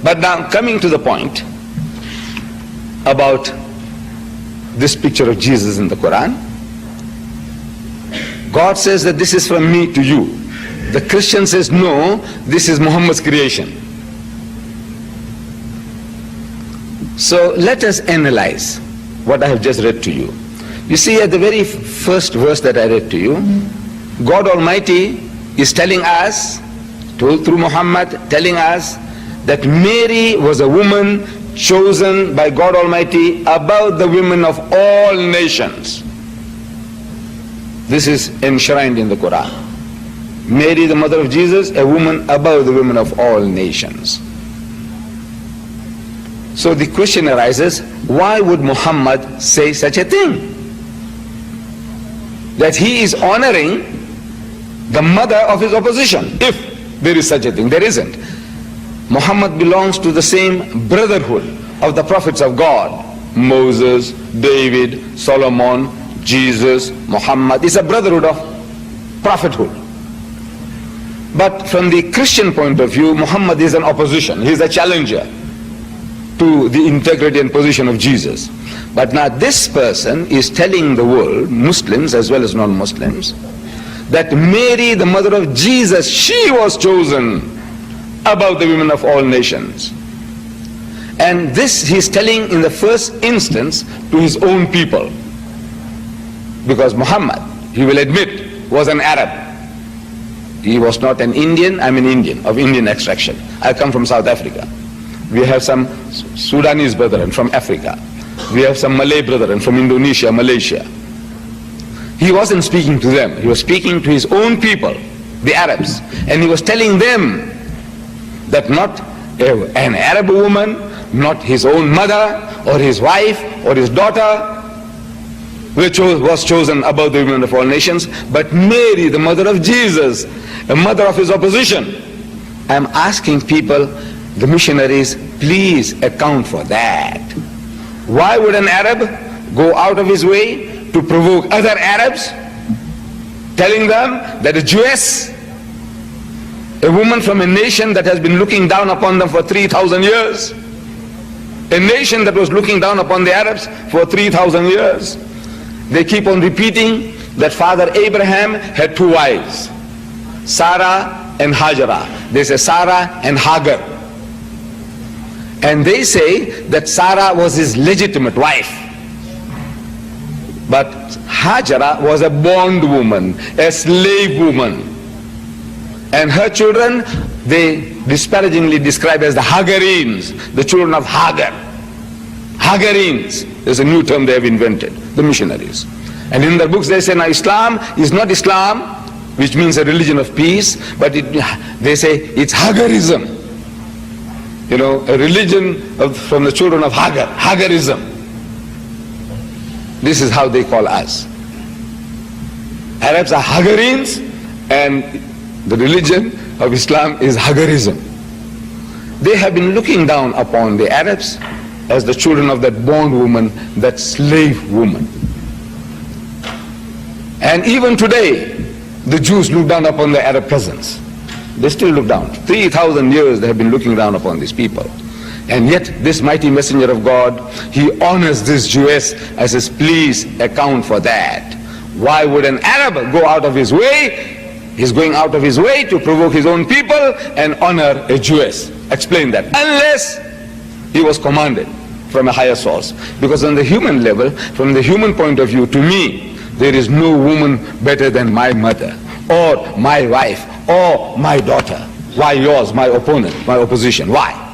But now coming to the point about this picture of Jesus in the Quran, God says that this is from me to you. The Christian says no, this is Muhammad's creation. So let us analyze what I have just read to you. You see, at the very first verse that I read to you, God Almighty is telling us, through Muhammad, telling us that Mary was a woman chosen by God Almighty above the women of all nations. This is enshrined in the Quran. Mary, the mother of Jesus, a woman above the women of all nations. So the question arises, why would Muhammad say such a thing? That he is honoring the mother of his opposition, if there is such a thing. There isn't. Muhammad belongs to the same brotherhood of the prophets of God. Moses, David, Solomon, Jesus, Muhammad. It's a brotherhood of prophethood. But from the Christian point of view, Muhammad is an opposition. He is a challenger to the integrity and position of Jesus. But now this person is telling the world, Muslims as well as non-Muslims, that Mary, the mother of Jesus, she was chosen above the women of all nations. And this he is telling in the first instance to his own people. Because Muhammad, he will admit, was an Arab. He was not an Indian. I'm an Indian, of Indian extraction. I come from South Africa. We have some Sudanese brethren from Africa. We have some Malay brethren from Indonesia, Malaysia. He wasn't speaking to them. He was speaking to his own people, the Arabs. And he was telling them that not an Arab woman, not his own mother or his wife or his daughter was chosen above the women of all nations, but Mary, the mother of Jesus, the mother of his opposition. I'm asking people, the missionaries, please account for that. Why would an Arab go out of his way to provoke other Arabs, telling them that a Jewess, a woman from a nation that has been looking down upon them for 3,000 years, a nation that was looking down upon the Arabs for 3,000 years, they keep on repeating that Father Abraham had two wives, Sarah and Hajara. They say Sarah and Hagar. And they say that Sarah was his legitimate wife. But Hajara was a bondwoman, a slave woman. And her children, they disparagingly describe as the Hagarines, the children of Hagar. Hagarines. There's a new term they have invented, the missionaries. And in their books they say, now Islam is not Islam, which means a religion of peace, but they say it's Hagarism. You know, a religion from the children of Hagar, Hagarism. This is how they call us. Arabs are Hagarines, and the religion of Islam is Hagarism. They have been looking down upon the Arabs as the children of that bondwoman, that slave woman. And even today, the Jews look down upon the Arab peasants. They still look down. 3,000 years they have been looking down upon these people. And yet this mighty messenger of God, he honors this Jewess and says, please account for that. Why would an Arab go out of his way? He's going out of his way to provoke his own people and honor a Jewess. Explain that. Unless he was commanded from a higher source. Because on the human level, from the human point of view, to me, there is no woman better than my mother, or my wife, or my daughter. Why yours, my opponent, my opposition? Why?